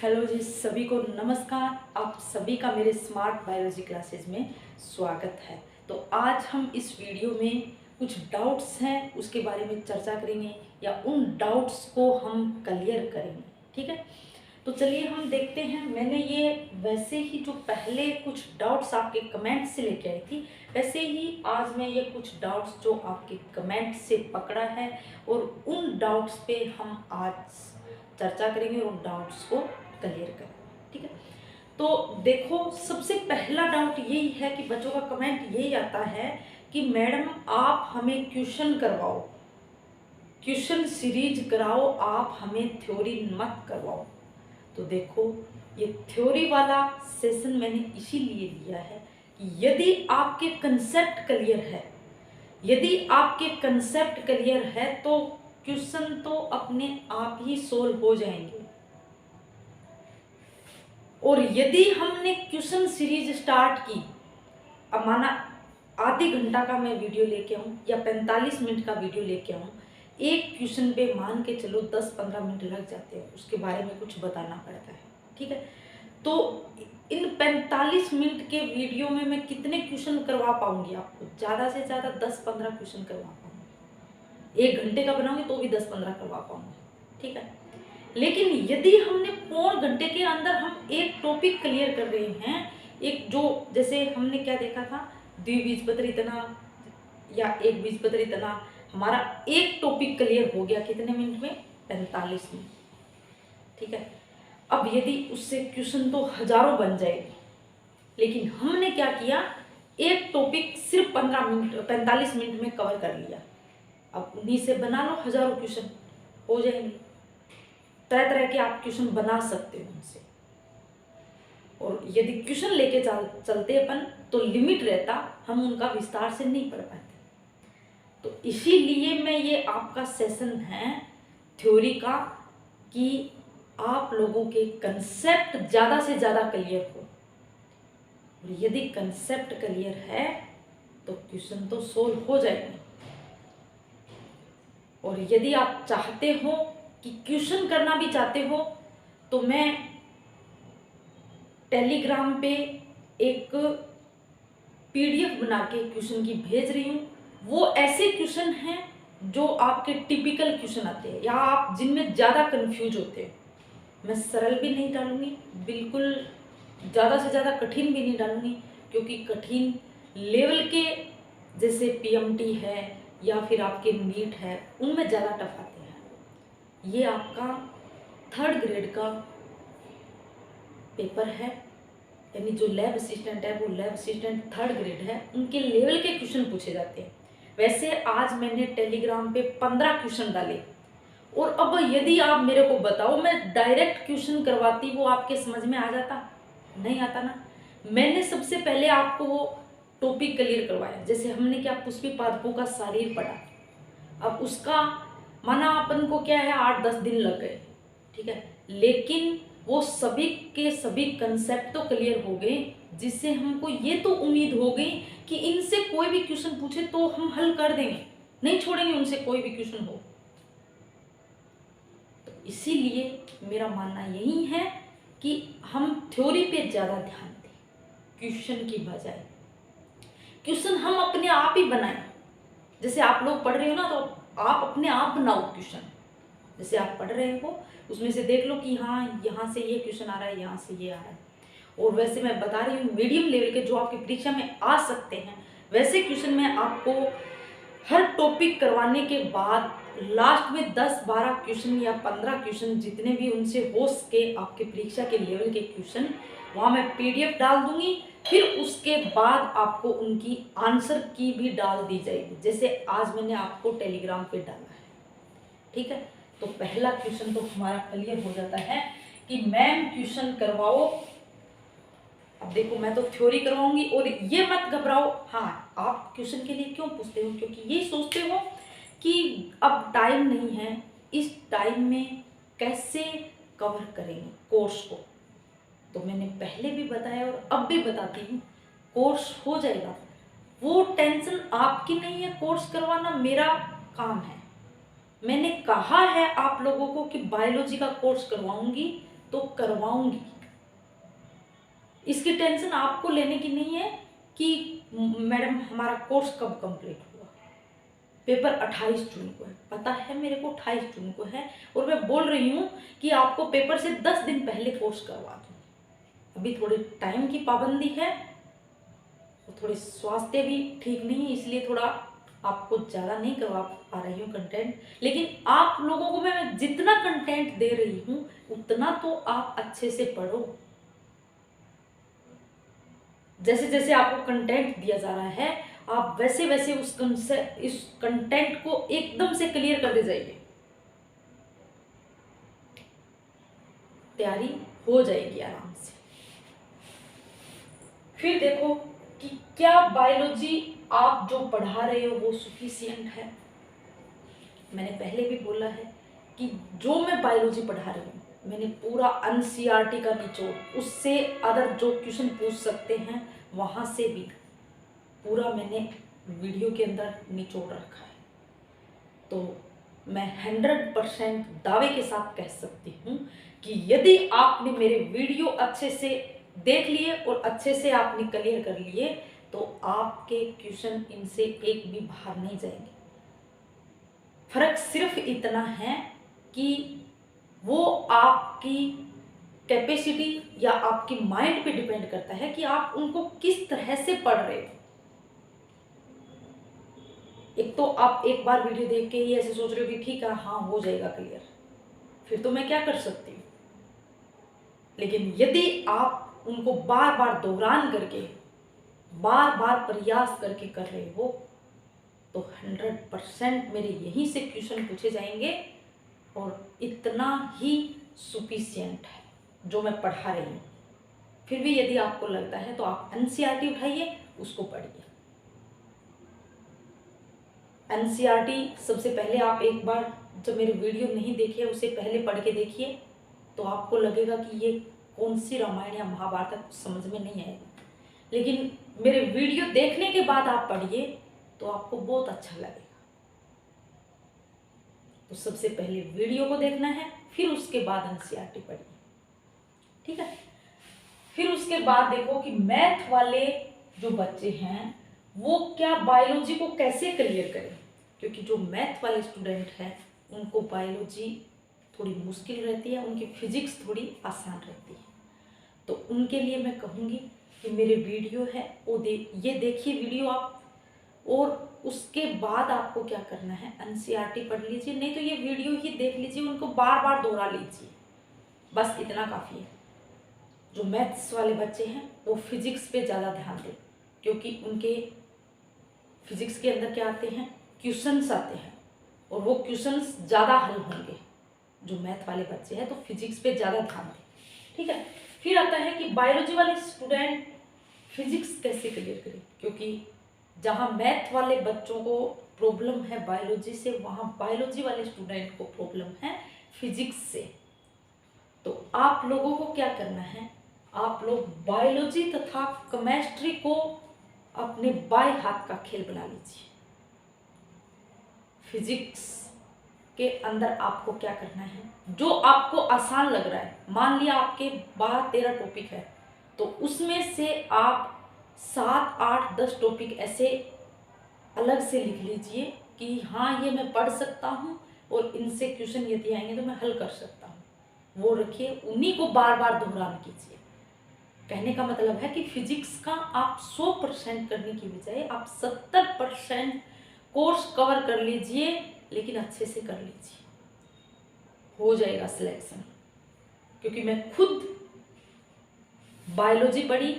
Hello जी, सभी को नमस्कार। आप सभी का मेरे स्मार्ट बायोलॉजी क्लासेस में स्वागत है। तो आज हम इस वीडियो में कुछ डाउट्स हैं उसके बारे में चर्चा करेंगे या उन डाउट्स को हम क्लियर करेंगे। ठीक है, तो चलिए हम देखते हैं। मैंने ये वैसे ही जो पहले कुछ डाउट्स आपके कमेंट से लेके आई थी, वैसे ही आज मैं ये कुछ डाउट्स जो आपके कमेंट से पकड़ा है और उन डाउट्स पे हम आज चर्चा करेंगे और उन डाउट्स को क्लियर करेंगे। ठीक है, तो देखो, सबसे पहला डाउट यही है कि बच्चों का कमेंट यही आता है कि मैडम आप हमें क्वेश्चन करवाओ, क्वेश्चन सीरीज कराओ, आप हमें थ्योरी मत करवाओ। तो देखो, ये थ्योरी वाला सेशन मैंने इसीलिए लिया है कि यदि आपके कंसेप्ट क्लियर है, यदि आपके कंसेप्ट क्लियर है तो क्वेश्चन तो अपने आप ही सोल्व हो जाएंगे। और यदि हमने क्वेश्चन सीरीज स्टार्ट की, अब माना आधे घंटा का मैं वीडियो लेके आऊँ या 45 मिनट का वीडियो लेके आऊँ, एक क्वेश्चन पे मान के चलो 10-15 मिनट लग जाते हैं, उसके बारे में कुछ बताना पड़ता है। ठीक है, तो इन 45 मिनट के वीडियो में मैं कितने क्वेश्चन करवा पाऊंगी आपको? ज़्यादा से ज़्यादा 10-15 क्वेश्चन करवा पाऊंगी। 1 घंटे का बनाऊंगी तो भी 10-15 करवा पाऊंगी। ठीक है, लेकिन यदि हमने पौन घंटे के अंदर हम एक टॉपिक क्लियर कर रहे हैं, एक जो जैसे हमने क्या देखा था, द्विबीजपत्री तनाव या एक बीजपत्री तनाव, हमारा एक टॉपिक क्लियर हो गया कितने मिनट में? 45 मिनट। ठीक है, अब यदि उससे क्वेश्चन तो हजारों बन जाएगी, लेकिन हमने क्या किया, एक टॉपिक सिर्फ 15 मिनट 45 मिनट में कवर कर लिया। अब उन्हीं से बना लो हजारों क्वेश्चन, हो जाएंगे। तरह तरह के आप क्वेश्चन बना सकते हो उनसे। और यदि क्वेश्चन लेके चलते अपन तो लिमिट रहता, हम उनका विस्तार से नहीं पढ़ पाते। तो इसीलिए मैं ये आपका सेशन है थ्योरी का कि आप लोगों के कंसेप्ट ज़्यादा से ज़्यादा क्लियर हो। और यदि कंसेप्ट क्लियर है तो क्वेश्चन तो सोल्व हो जाएंगे। और यदि आप चाहते हो कि क्वेश्चन करना भी चाहते हो तो मैं टेलीग्राम पे एक पीडीएफ बना के क्वेश्चन की भेज रही हूँ। वो ऐसे क्वेश्चन हैं जो आपके टिपिकल क्वेश्चन आते हैं या आप जिनमें ज़्यादा कंफ्यूज होते हैं। मैं सरल भी नहीं डालूंगी, बिल्कुल ज़्यादा से ज़्यादा कठिन भी नहीं डालूंगी, क्योंकि कठिन लेवल के जैसे पीएमटी है या फिर आपके नीट है, उनमें ज़्यादा टफ आते हैं। ये आपका 3rd ग्रेड का पेपर है, यानी जो लैब असिस्टेंट है वो लैब असिस्टेंट 3rd ग्रेड है, उनके लेवल के क्वेश्चन पूछे जाते हैं। वैसे आज मैंने टेलीग्राम पे 15 क्वेश्चन डाले, और अब यदि आप मेरे को बताओ मैं डायरेक्ट क्वेश्चन करवाती, वो आपके समझ में आ जाता? नहीं आता ना। मैंने सबसे पहले आपको वो टॉपिक क्लियर करवाया। जैसे हमने क्या पुष्पी पादपों का शरीर पढ़ा, अब उसका माना अपन को क्या है 8-10 दिन लग गए। ठीक है, लेकिन वो सभी के सभी कंसेप्ट तो क्लियर हो गए, जिससे हमको ये तो उम्मीद हो गई कि इनसे कोई भी क्वेश्चन पूछे तो हम हल कर देंगे, नहीं छोड़ेंगे उनसे कोई भी क्वेश्चन हो। तो इसीलिए मेरा मानना यही है कि हम थ्योरी पे ज़्यादा ध्यान दें क्वेश्चन की बजाय। क्वेश्चन हम अपने आप ही बनाएं। जैसे आप लोग पढ़ रहे हो ना, तो आप अपने आप बनाओ क्वेश्चन। जैसे आप पढ़ रहे हो उसमें से देख लो कि हाँ यहाँ से ये क्वेश्चन आ रहा है, यहाँ से ये आ रहा है। और वैसे मैं बता रही हूँ मीडियम लेवल के जो आपकी परीक्षा में आ सकते हैं, वैसे क्वेश्चन मैं आपको हर टॉपिक करवाने के बाद लास्ट में 10-12 क्वेश्चन या 15 क्वेश्चन जितने भी उनसे हो सके आपके परीक्षा के लेवल के क्वेश्चन, वहाँ मैं पीडीएफ डाल दूंगी। फिर उसके बाद आपको उनकी आंसर की भी डाल दी जाएगी, जैसे आज मैंने आपको टेलीग्राम पे डाला है। ठीक है, तो पहला क्वेश्चन तो हमारा क्लियर हो जाता है कि मैम क्वेश्चन करवाओ। अब देखो, मैं तो थ्योरी करवाऊंगी, और ये मत घबराओ। हाँ, आप क्वेश्चन के लिए क्यों पूछते हो? क्योंकि ये सोचते हो कि अब टाइम नहीं है, इस टाइम में कैसे कवर करेंगे कोर्स को। तो मैंने पहले भी बताया और अब भी बताती हूँ, कोर्स हो जाएगा। वो टेंशन आपकी नहीं है, कोर्स करवाना मेरा काम है। मैंने कहा है आप लोगों को कि बायोलॉजी का कोर्स करवाऊंगी, तो करवाऊंगी। इसकी टेंशन आपको लेने की नहीं है कि मैडम हमारा कोर्स कब कंप्लीट हुआ। पेपर 28 जून को है, पता है मेरे को 28 जून को है, और मैं बोल रही हूँ कि आपको पेपर से 10 दिन पहले कोर्स करवा दूँ। अभी थोड़े टाइम की पाबंदी है, थोड़े स्वास्थ्य भी ठीक नहीं है, इसलिए थोड़ा आपको ज़्यादा नहीं करवा पा रही हूँ कंटेंट। लेकिन आप लोगों को मैं जितना कंटेंट दे रही हूँ उतना तो आप अच्छे से पढ़ो। जैसे जैसे आपको कंटेंट दिया जा रहा है आप वैसे वैसे इस कंटेंट को एकदम से क्लियर करते जाइए, तैयारी हो जाएगी आराम से। फिर देखो कि क्या बायोलॉजी आप जो पढ़ा रहे हो वो सफिशिएंट है। मैंने पहले भी बोला है कि जो मैं बायोलॉजी पढ़ा रही हूँ मैंने पूरा एनसीईआरटी का निचोड़, उससे अदर जो क्वेश्चन पूछ सकते हैं वहाँ से भी पूरा मैंने वीडियो के अंदर निचोड़ रखा है। तो मैं 100% दावे के साथ कह सकती हूँ कि यदि आपने मेरे वीडियो अच्छे से देख लिए और अच्छे से आपने क्लियर कर लिए तो आपके क्वेश्चन इनसे एक भी बाहर नहीं जाएंगे। फर्क सिर्फ इतना है कि वो आपकी कैपेसिटी या आपकी माइंड पे डिपेंड करता है कि आप उनको किस तरह से पढ़ रहे हो। एक तो आप एक बार वीडियो देख के ही ऐसे सोच रहे हो कि ठीक है हाँ हो जाएगा क्लियर, फिर तो मैं क्या कर सकती हूँ। लेकिन यदि आप उनको बार बार दोहरान करके बार बार प्रयास करके कर रहे हो तो 100% मेरे यहीं से क्वेश्चन पूछे जाएंगे और इतना ही सफिशिएंट है जो मैं पढ़ा रही हूँ। फिर भी यदि आपको लगता है तो आप एनसीईआरटी उठाइए, उसको पढ़िए। एनसीईआरटी सबसे पहले आप एक बार जब मेरे वीडियो नहीं देखिए उसे पहले पढ़ के देखिए तो आपको लगेगा कि ये कौन सी रामायण या महाभारत है, समझ में नहीं आएगा। लेकिन मेरे वीडियो देखने के बाद आप पढ़िए तो आपको बहुत अच्छा लगेगा। तो सबसे पहले वीडियो को देखना है, फिर उसके बाद एनसीईआरटी पढ़िए, ठीक है। फिर उसके बाद देखो कि मैथ वाले जो बच्चे हैं वो क्या बायोलॉजी को कैसे क्लियर करें, क्योंकि जो मैथ वाले स्टूडेंट हैं उनको बायोलॉजी थोड़ी मुश्किल रहती है, उनकी फिजिक्स थोड़ी आसान रहती है। तो उनके लिए मैं कहूँगी कि मेरे वीडियो है वो ये देखिए वीडियो आप, और उसके बाद आपको क्या करना है एनसीईआरटी पढ़ लीजिए, नहीं तो ये वीडियो ही देख लीजिए, उनको बार बार दोहरा लीजिए, बस इतना काफ़ी है। जो मैथ्स वाले बच्चे हैं वो फिजिक्स पे ज़्यादा ध्यान दें, क्योंकि उनके फिजिक्स के अंदर क्या आते हैं क्वेश्चंस आते हैं और वो क्वेश्चंस ज़्यादा हल होंगे। जो मैथ वाले बच्चे हैं तो फिजिक्स पे ज़्यादा ध्यान दें, ठीक है। फिर आता है कि बायोलॉजी वाले स्टूडेंट फिजिक्स कैसे क्लियर करें, क्योंकि जहाँ मैथ वाले बच्चों को प्रॉब्लम है बायोलॉजी से वहाँ बायोलॉजी वाले स्टूडेंट को प्रॉब्लम है फिजिक्स से। तो आप लोगों को क्या करना है, आप लोग बायोलॉजी तथा केमिस्ट्री को अपने बाएं हाथ का खेल बना लीजिए। फिजिक्स के अंदर आपको क्या करना है, जो आपको आसान लग रहा है, मान लिया आपके 12-13 टॉपिक है तो उसमें से आप 7, 8, 10 टॉपिक ऐसे अलग से लिख लीजिए कि हाँ ये मैं पढ़ सकता हूँ और इनसे क्वेश्चन यदि आएंगे तो मैं हल कर सकता हूँ, वो रखिए, उन्हीं को बार बार दोहरान कीजिए। कहने का मतलब है कि फिजिक्स का आप 100% करने की बजाय आप 70% कोर्स कवर कर लीजिए, लेकिन अच्छे से कर लीजिए, हो जाएगा सिलेक्शन। क्योंकि मैं खुद बायोलॉजी पढ़ी,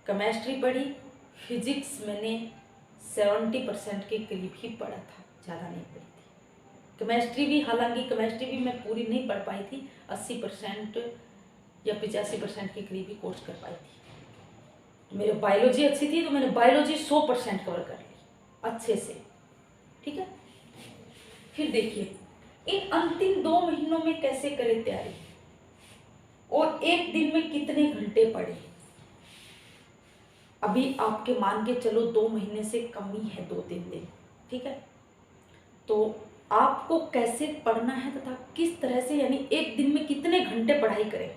केमिस्ट्री पढ़ी, फिजिक्स मैंने 70% के करीब ही पढ़ा था, ज़्यादा नहीं पढ़ी थी। केमिस्ट्री भी, हालांकि केमिस्ट्री भी मैं पूरी नहीं पढ़ पाई थी, 80% या 85% के करीब ही कोर्स कर पाई थी। मेरी बायोलॉजी अच्छी थी तो मैंने बायोलॉजी 100% कवर कर ली अच्छे से, ठीक है। फिर देखिए इन अंतिम 2 महीनों में कैसे करें तैयारी और एक दिन में कितने घंटे पढ़े। अभी आपके मान के चलो 2 महीने से कम ही है, 2-3 दिन, ठीक है। तो आपको कैसे पढ़ना है तथा किस तरह से, यानी एक दिन में कितने घंटे पढ़ाई करें,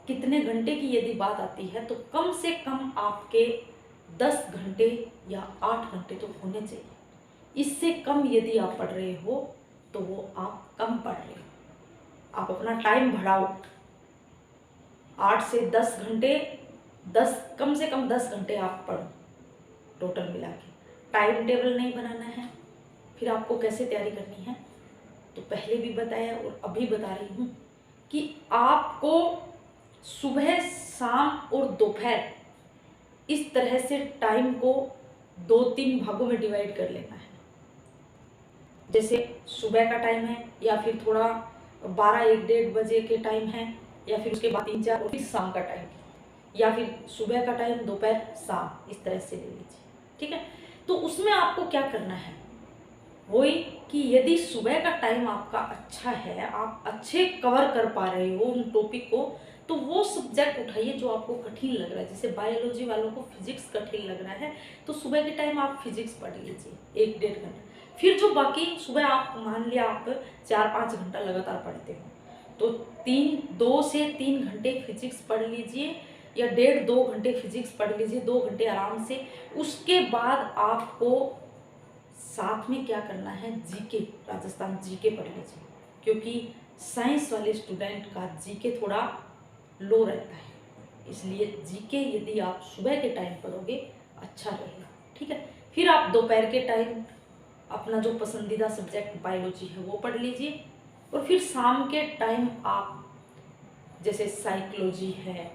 कितने घंटे की यदि बात आती है तो कम से कम आपके 10 घंटे या 8 घंटे तो होने चाहिए। इससे कम यदि आप पढ़ रहे हो तो वो आप कम पढ़ रहे हो। आप अपना टाइम बढ़ाओ, 8 से 10 घंटे, 10 कम से कम 10 घंटे आप पढ़ो टोटल मिला के। टाइम टेबल नहीं बनाना है, फिर आपको कैसे तैयारी करनी है तो पहले भी बताया और अभी बता रही हूँ कि आपको सुबह, शाम और दोपहर इस तरह से टाइम को 2-3 भागों में डिवाइड कर लेना है। जैसे सुबह का टाइम है या फिर थोड़ा 12-1-1:30 बजे के टाइम है या फिर उसके बाद 3-4 और फिर शाम का टाइम या फिर सुबह का टाइम, दोपहर, शाम, इस तरह से ले लीजिए। ठीक है, तो उसमें आपको क्या करना है वही कि यदि सुबह का टाइम आपका अच्छा है, आप अच्छे कवर कर पा रहे हो उन टॉपिक को, तो वो सब्जेक्ट उठाइए जो आपको कठिन लग रहा है। जैसे बायोलॉजी वालों को फिजिक्स कठिन लग रहा है तो सुबह के टाइम आप फिजिक्स पढ़ लीजिए 1-1.5 घंटा। फिर जो बाकी सुबह आप मान लिया आप 4-5 घंटा लगातार पढ़ते हो तो 2 से 3 घंटे फिजिक्स पढ़ लीजिए या 1.5-2 घंटे फिजिक्स पढ़ लीजिए, 2 घंटे आराम से। उसके बाद आपको साथ में क्या करना है, जीके, राजस्थान जीके पढ़ लीजिए, क्योंकि साइंस वाले स्टूडेंट का जीके थोड़ा लो रहता है, इसलिए जीके यदि आप सुबह के टाइम पढ़ोगे अच्छा रहेगा। ठीक है, फिर आप दोपहर के टाइम अपना जो पसंदीदा सब्जेक्ट बायोलॉजी है वो पढ़ लीजिए और फिर शाम के टाइम आप जैसे साइकोलॉजी है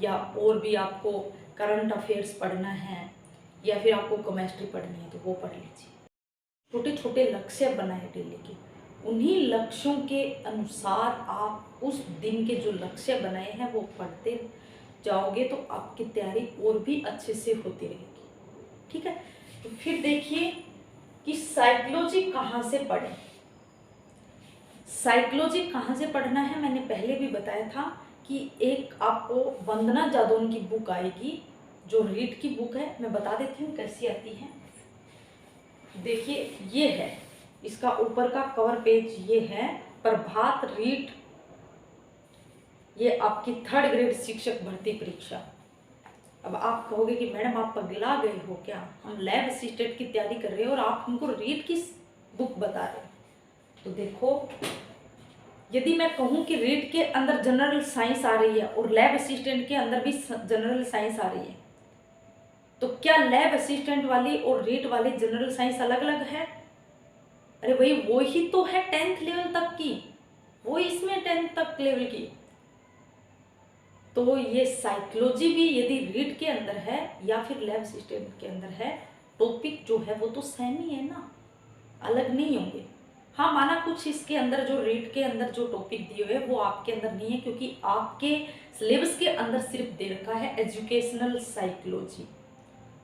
या और भी आपको करंट अफेयर्स पढ़ना है या फिर आपको केमिस्ट्री पढ़नी है तो वो पढ़ लीजिए। छोटे छोटे लक्ष्य बनाए डेली के, उन्हीं लक्ष्यों के अनुसार आप उस दिन के जो लक्ष्य बनाए हैं वो पढ़ते जाओगे तो आपकी तैयारी और भी अच्छे से होती रहेगी। ठीक है, तो फिर देखिए कि साइकोलॉजी कहाँ से पढ़ें। साइकोलॉजी कहाँ से पढ़ना है मैंने पहले भी बताया था कि एक आपको वंदना जादौन की बुक आएगी जो रीड की बुक है, मैं बता देती हूँ कैसी आती है। देखिए ये है, इसका ऊपर का कवर पेज ये है, प्रभात रीड, ये आपकी 3rd ग्रेड शिक्षक भर्ती परीक्षा। अब आप कहोगे कि मैडम आप पगला गए हो क्या, हम लैब असिस्टेंट की तैयारी कर रहे हैं और आप हमको रीड की बुक बता रहे हैं। तो देखो, यदि मैं कहूँ कि रीड के अंदर जनरल साइंस आ रही है और लैब असिस्टेंट के अंदर भी जनरल साइंस आ रही है, तो क्या लैब असिस्टेंट वाली और रीड वाली जनरल साइंस अलग अलग है? अरे भाई वो ही तो है 10th लेवल तक की, वो इसमें 10th तक लेवल की। तो ये साइकोलॉजी भी यदि रीड के अंदर है या फिर लैब असिस्टेंट के अंदर है, टॉपिक जो है वो तो सेम ही है ना, अलग नहीं होंगे। हाँ, माना कुछ इसके अंदर जो रीड के अंदर जो टॉपिक दिए हुए वो आपके अंदर नहीं है, क्योंकि आपके सिलेबस के अंदर सिर्फ दे रखा है एजुकेशनल साइकोलॉजी।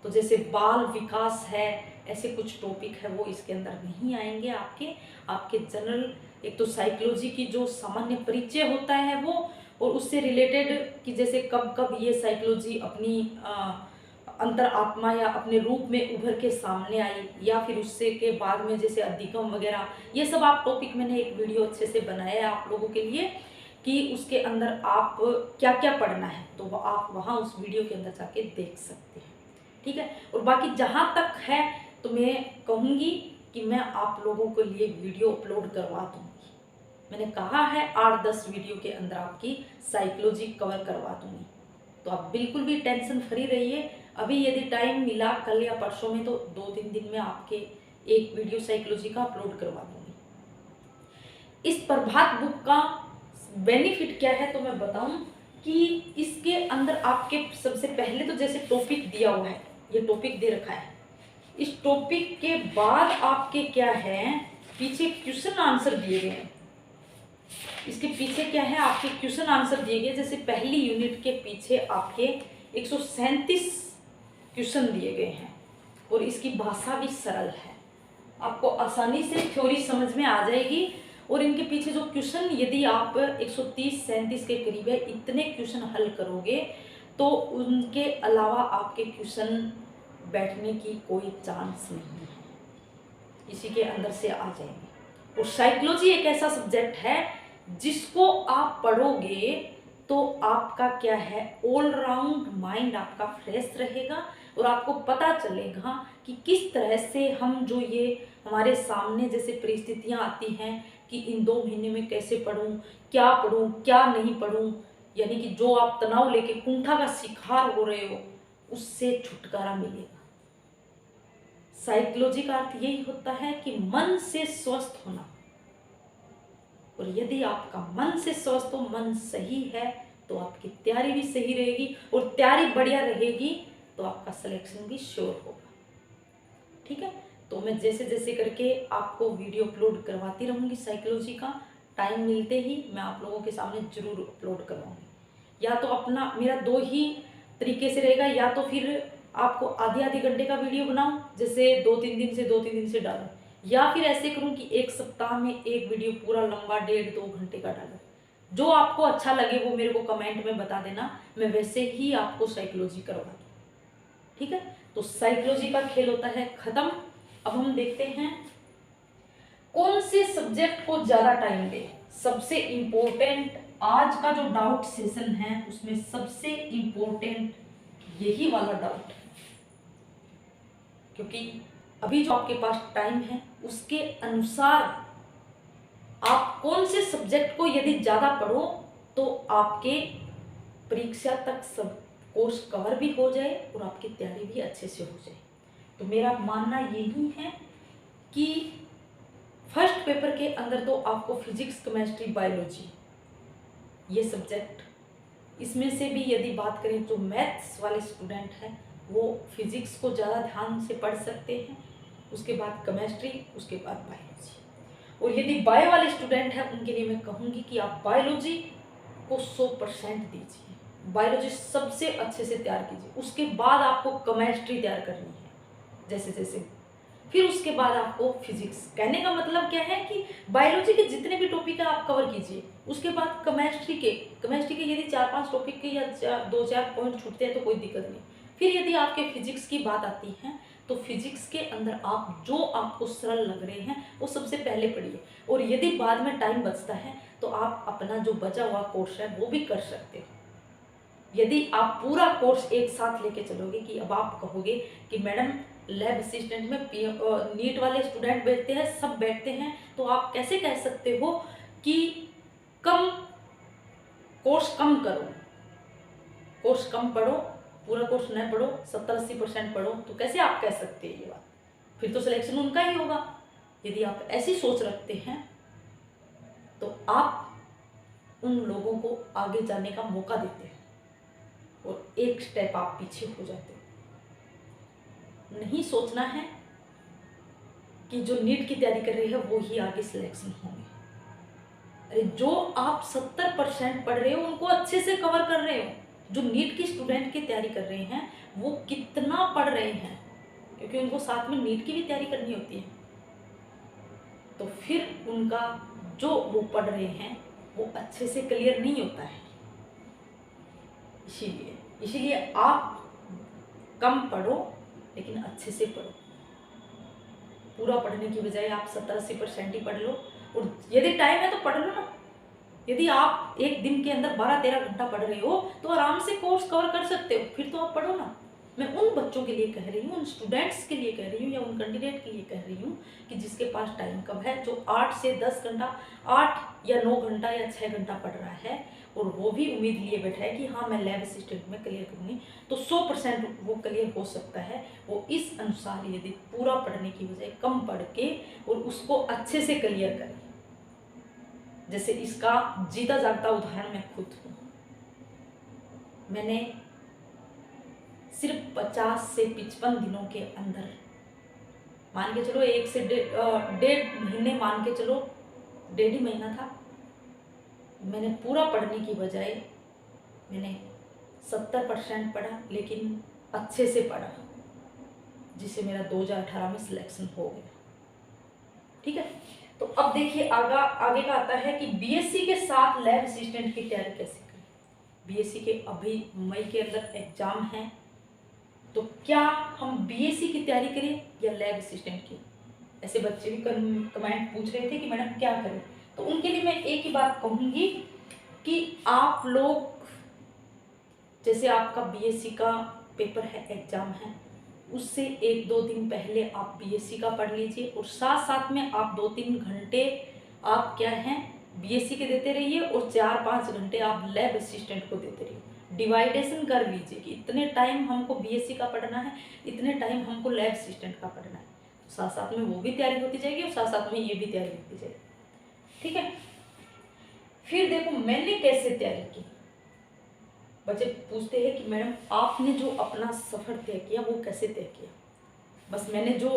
तो जैसे बाल विकास है, ऐसे कुछ टॉपिक है वो इसके अंदर नहीं आएंगे आपके जनरल। एक तो साइकोलॉजी की जो सामान्य परिचय होता है वो, और उससे रिलेटेड कि जैसे कब कब ये साइकोलॉजी अपनी अंतर आत्मा या अपने रूप में उभर के सामने आई, या फिर उससे के बाद में जैसे अधिगम वगैरह, ये सब आप टॉपिक मैंने एक वीडियो अच्छे से बनाया है आप लोगों के लिए कि उसके अंदर आप क्या क्या पढ़ना है, तो आप वहाँ उस वीडियो के अंदर जाके देख सकते हैं। ठीक है, और बाकी जहाँ तक है तो मैं कहूँगी कि मैं आप लोगों के लिए वीडियो अपलोड करवा दूँगी। मैंने कहा है 8-10 वीडियो के अंदर आपकी साइकोलॉजी कवर करवा दूँगी, तो आप बिल्कुल भी टेंशन फ्री रहिए। अभी यदि टाइम मिला कल या परसों में तो 2-3 दिन में आपके एक वीडियो साइकोलॉजी का अपलोड करवा दूँगी। इस प्रभात बुक का बेनिफिट क्या है तो मैं बताऊं कि इसके अंदर आपके सबसे पहले तो जैसे टॉपिक दिया हुआ है, ये टॉपिक दे रखा है, इस टॉपिक के बाद आपके क्या है पीछे क्वेश्चन आंसर दिए गए हैं। इसके पीछे क्या है आपके क्वेश्चन आंसर दिए गए, जैसे पहली यूनिट के पीछे आपके 137 क्वेश्चन दिए गए हैं और इसकी भाषा भी सरल है, आपको आसानी से थ्योरी समझ में आ जाएगी। और इनके पीछे जो क्वेश्चन यदि आप 130-137 के करीब है इतने क्वेश्चन हल करोगे तो उनके अलावा आपके क्वेश्चन बैठने की कोई चांस नहीं है, इसी के अंदर से आ जाएंगे। और साइकोलॉजी एक ऐसा सब्जेक्ट है जिसको आप पढ़ोगे तो आपका क्या है, ऑल राउंड माइंड आपका फ्रेश रहेगा और आपको पता चलेगा कि किस तरह से हम जो ये हमारे सामने जैसे परिस्थितियां आती हैं कि इन 2 महीने में कैसे पढूं, क्या नहीं पढूं, यानी कि जो आप तनाव लेके कुंठा का शिकार हो रहे हो उससे छुटकारा मिलेगा। साइकोलॉजी का अर्थ यही होता है कि मन से स्वस्थ होना, और यदि आपका मन से स्वस्थ हो, मन सही है, तो आपकी तैयारी भी सही रहेगी और तैयारी बढ़िया रहेगी तो आपका सिलेक्शन भी श्योर होगा। ठीक है, तो मैं जैसे जैसे करके आपको वीडियो अपलोड करवाती रहूँगी साइकोलॉजी का, टाइम मिलते ही मैं आप लोगों के सामने जरूर अपलोड करवाऊँगी। या तो अपना मेरा 2 ही तरीके से रहेगा, या तो फिर आपको आधे आधे घंटे का वीडियो बनाऊँ, जैसे 2-3 दिन से डालूँ, या फिर ऐसे करूँ कि 1 सप्ताह में एक वीडियो पूरा लंबा 1.5-2 घंटे का डालूँ। जो आपको अच्छा लगे वो मेरे को कमेंट में बता देना, मैं वैसे ही आपको साइकोलॉजी करवा दूँ। ठीक है, तो साइकोलॉजी का खेल होता है खत्म। अब हम देखते हैं कौन से सब्जेक्ट को ज्यादा टाइम दें। सबसे इंपॉर्टेंट आज का जो डाउट सेशन है उसमें सबसे इंपॉर्टेंट यही वाला डाउट है, क्योंकि अभी जो आपके पास टाइम है उसके अनुसार आप कौन से सब्जेक्ट को यदि ज्यादा पढ़ो तो आपके परीक्षा तक सब कोर्स कवर भी हो जाए और आपकी तैयारी भी अच्छे से हो जाए। तो मेरा मानना यही है कि फर्स्ट पेपर के अंदर तो आपको फिजिक्स, केमिस्ट्री, बायोलॉजी ये सब्जेक्ट, इसमें से भी यदि बात करें तो मैथ्स वाले स्टूडेंट हैं वो फिजिक्स को ज़्यादा ध्यान से पढ़ सकते हैं, उसके बाद केमिस्ट्री, उसके बाद बायोलॉजी। और यदि बायो वाले स्टूडेंट हैं उनके लिए मैं कहूँगी कि आप बायोलॉजी को 100% दीजिए, बायोलॉजी सबसे अच्छे से तैयार कीजिए। उसके बाद आपको केमिस्ट्री तैयार करनी है जैसे जैसे, फिर उसके बाद आपको फिजिक्स। कहने का मतलब क्या है कि बायोलॉजी के जितने भी टॉपिक है आप कवर कीजिए, उसके बाद केमिस्ट्री के यदि 4-5 टॉपिक के या 2-4 पॉइंट छूटते हैं तो कोई दिक्कत नहीं। फिर यदि आपके फिजिक्स की बात आती है तो फिजिक्स के अंदर आप जो आपको सरल लग रहे हैं वो सबसे पहले पढ़िए, और यदि बाद में टाइम बचता है तो आप अपना जो बचा हुआ कोर्स है वो भी कर सकते हो। यदि आप पूरा कोर्स एक साथ लेके चलोगे, कि अब आप कहोगे कि मैडम लैब असिस्टेंट में नीट वाले स्टूडेंट बैठते हैं, सब बैठते हैं, तो आप कैसे कह सकते हो कि कम कोर्स कम करो, कोर्स कम पढ़ो, पूरा कोर्स न पढ़ो, 70-80% पढ़ो, तो कैसे आप कह सकते हैं ये बात? फिर तो सिलेक्शन उनका ही होगा। यदि आप ऐसी सोच रखते हैं तो आप उन लोगों को आगे जाने का मौका देते हैं और एक स्टेप आप पीछे हो जाते हो। नहीं सोचना है कि जो नीट की तैयारी कर रही है वो ही आगे सिलेक्शन होंगे। अरे जो आप 70% पढ़ रहे हो उनको अच्छे से कवर कर रहे हो। जो नीट की स्टूडेंट की तैयारी कर रहे हैं वो कितना पढ़ रहे हैं, क्योंकि उनको साथ में नीट की भी तैयारी करनी होती है, तो फिर उनका जो वो पढ़ रहे हैं वो अच्छे से क्लियर नहीं होता है। इसीलिए आप कम पढ़ो लेकिन अच्छे से पढ़ो। पूरा पढ़ने की बजाय आप 70-80% ही पढ़ लो, और यदि टाइम है तो पढ़ लो ना। यदि आप एक दिन के अंदर 12-13 घंटा पढ़ रहे हो तो आराम से कोर्स कवर कर सकते हो, फिर तो आप पढ़ो ना। मैं उन बच्चों के लिए कह रही हूँ, उन स्टूडेंट्स के लिए कह रही हूँ, या उन कैंडिडेट के लिए कह रही हूँ कि जिसके पास टाइम कम है, जो 8 से 10 घंटा, 8 या 9 घंटा या 6 घंटा पढ़ रहा है और वो भी उम्मीद लिए बैठा है कि हाँ मैं लैब असिस्टेंट में क्लियर करूँगी, तो 100% वो क्लियर हो सकता है। वो इस अनुसार यदि पूरा पढ़ने की बजाय कम पढ़ के और उसको अच्छे से क्लियर करे। जैसे इसका जीता जागता उदाहरण मैं खुद हूँ। मैंने सिर्फ 50 से 55 दिनों के अंदर, मान के चलो 1 से 1.5 महीने, मान के चलो 1.5 ही महीना था, मैंने पूरा पढ़ने की बजाय मैंने 70% पढ़ा, लेकिन अच्छे से पढ़ा, जिससे मेरा 2018 में सिलेक्शन हो गया। ठीक है, तो अब देखिए आगे का आता है कि बीएससी के साथ लैब असिस्टेंट की तैयारी कैसे करें। बीएससी के अभी मई के अंदर एग्जाम है, तो क्या हम बीएससी की तैयारी करें या लैब असिस्टेंट की? ऐसे बच्चे भी कमेंट पूछ रहे थे कि मैडम क्या करें, तो उनके लिए मैं एक ही बात कहूँगी कि आप लोग जैसे आपका बीएससी का पेपर है, एग्ज़ाम है, उससे 1-2 दिन पहले आप बीएससी का पढ़ लीजिए और साथ साथ में आप 2-3 घंटे आप क्या हैं बीएससी के देते रहिए और 4-5 घंटे आप लैब असिस्टेंट को देते रहिए। डिवाइडेशन कर लीजिए कि इतने टाइम हमको बीएससी का पढ़ना है, इतने टाइम हमको लैब असिस्टेंट का पढ़ना है। तो साथ साथ में वो भी तैयारी होती जाएगी और साथ साथ में ये भी तैयारी होती जाएगी। ठीक है। फिर देखो मैंने कैसे तैयारी की। बच्चे पूछते हैं कि मैडम आपने जो अपना सफ़र तय किया वो कैसे तय किया। बस मैंने जो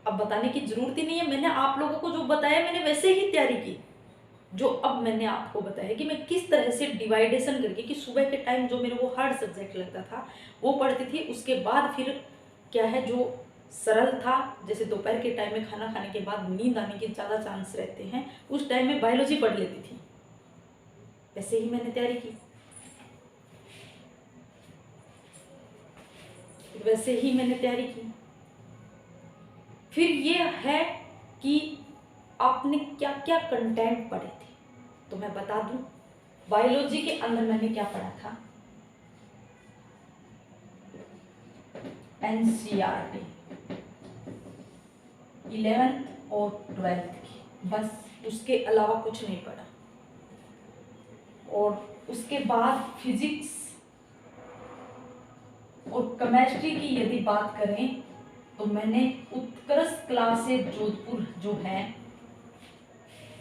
अब बताने की ज़रूरत ही नहीं है, मैंने आप लोगों को जो बताया मैंने वैसे ही तैयारी की। जो अब मैंने आपको बताया कि मैं किस तरह से डिवाइडेशन करके कि सुबह के टाइम जो मेरे को हार्ड सब्जेक्ट लगता था वो पढ़ती थी, उसके बाद फिर क्या है जो सरल था, जैसे दोपहर के टाइम में खाना खाने के बाद नींद आने के ज़्यादा चांस रहते हैं, उस टाइम में बायोलॉजी पढ़ लेती थी। वैसे ही मैंने तैयारी की, वैसे ही मैंने तैयारी की। फिर ये है कि आपने क्या क्या कंटेंट पढ़े थे, तो मैं बता दूं बायोलॉजी के अंदर मैंने क्या पढ़ा था। एनसीईआरटी 11th और 12th की, बस उसके अलावा कुछ नहीं पढ़ा। और उसके बाद फिजिक्स और केमिस्ट्री की यदि बात करें तो मैंने उत्कर्ष क्लासेज जोधपुर जो है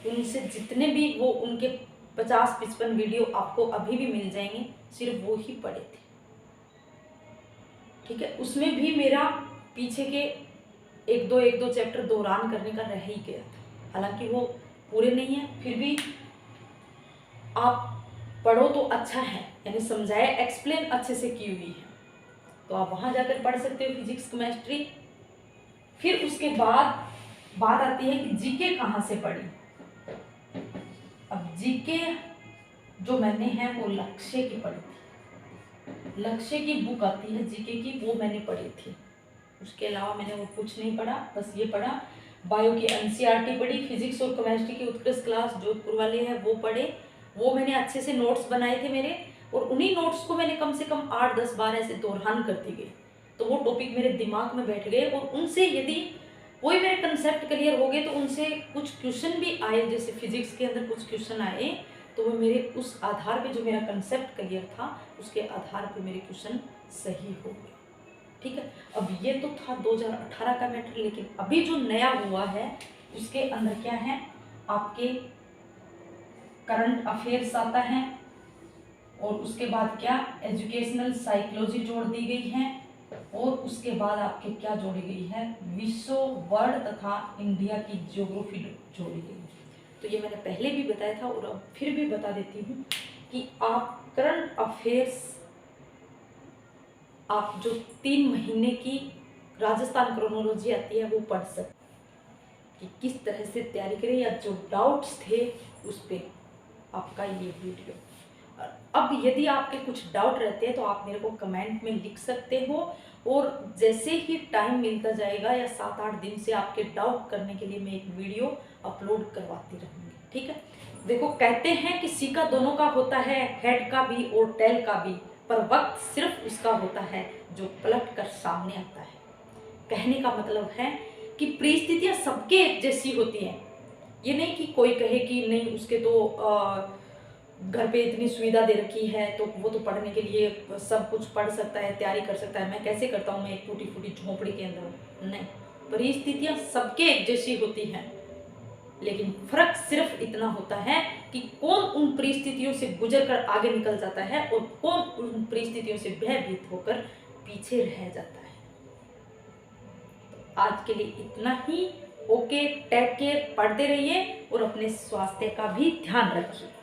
उनसे जितने भी वो उनके 50-55 वीडियो आपको अभी भी मिल जाएंगे, सिर्फ वो ही पढ़े थे। ठीक है। उसमें भी मेरा पीछे के एक दो चैप्टर दोहरान करने का रह ही गया था, हालांकि वो पूरे नहीं है, फिर भी आप पढ़ो तो अच्छा है, यानी समझाया एक्सप्लेन अच्छे से की हुई है, तो आप वहाँ जाकर पढ़ सकते हो फिजिक्स केमिस्ट्री। फिर उसके बाद बात आती है कि जीके कहाँ से पढ़ी। अब जीके जो मैंने है वो लक्ष्य की पढ़ी थी, लक्ष्य की बुक आती है जीके की, वो मैंने पढ़ी थी। उसके अलावा मैंने वो कुछ नहीं पढ़ा, बस ये पढ़ा। बायो की एनसीईआरटी पढ़ी, फिजिक्स और केमिस्ट्री की उत्कृष्ट क्लास जोधपुर वाले हैं वो पढ़े, वो मैंने अच्छे से नोट्स बनाए थे मेरे, और उन्हीं नोट्स को मैंने कम से कम 8-10 बार ऐसे दोहरान करती गई, तो वो टॉपिक मेरे दिमाग में बैठ गए। और उनसे यदि कोई मेरे कंसेप्ट क्लियर हो गए तो उनसे कुछ क्वेश्चन भी आए, जैसे फिजिक्स के अंदर कुछ क्वेश्चन आए, तो वो मेरे उस आधार पे जो मेरा कंसेप्ट क्लियर था उसके आधार पे मेरे क्वेश्चन सही हो गए। ठीक है। अब ये तो था 2018 का मैटर, लेकिन अभी जो नया हुआ है उसके अंदर क्या है, आपके करंट अफेयर्स आता है, और उसके बाद क्या एजुकेशनल साइकोलॉजी जोड़ दी गई है, और उसके बाद आपके क्या जोड़ी गई है, विश्व, वर्ल्ड तथा इंडिया की ज्योग्राफी जोड़ी गई है। तो ये मैंने पहले भी बताया था और अब फिर भी बता देती हूँ कि आप करंट अफेयर्स आप जो 3 महीने की राजस्थान क्रोनोलॉजी आती है वो पढ़ सकते कि किस तरह से तैयारी करें, या जो डाउट्स थे उस पर आपका ये वीडियो। अब यदि आपके कुछ डाउट रहते हैं तो आप मेरे को कमेंट में लिख सकते हो, और जैसे ही टाइम मिलता जाएगा या 7-8 दिन से आपके डाउट करने के लिए मैं एक वीडियो अपलोड करवाती रहूँगी। ठीक है। देखो कहते हैं कि सिक्का दोनों का होता है, हेड का भी और टेल का भी, पर वक्त सिर्फ उसका होता है जो पलट कर सामने आता है। कहने का मतलब है कि परिस्थितियाँ सबके एक जैसी होती हैं। ये नहीं कि कोई कहे कि नहीं उसके तो घर पे इतनी सुविधा दे रखी है तो वो तो पढ़ने के लिए सब कुछ पढ़ सकता है, तैयारी कर सकता है, मैं कैसे करता हूँ, मैं एक टूटी फूटी झोंपड़ी के अंदर हूँ। नहीं, परिस्थितियाँ सबके एक जैसी होती हैं, लेकिन फर्क सिर्फ इतना होता है कि कौन उन परिस्थितियों से गुजर कर आगे निकल जाता है और कौन उन परिस्थितियों से भयभीत होकर पीछे रह जाता है। तो आज के लिए इतना ही। ओके, टेक केयर, पढ़ते रहिए और अपने स्वास्थ्य का भी ध्यान रखिए।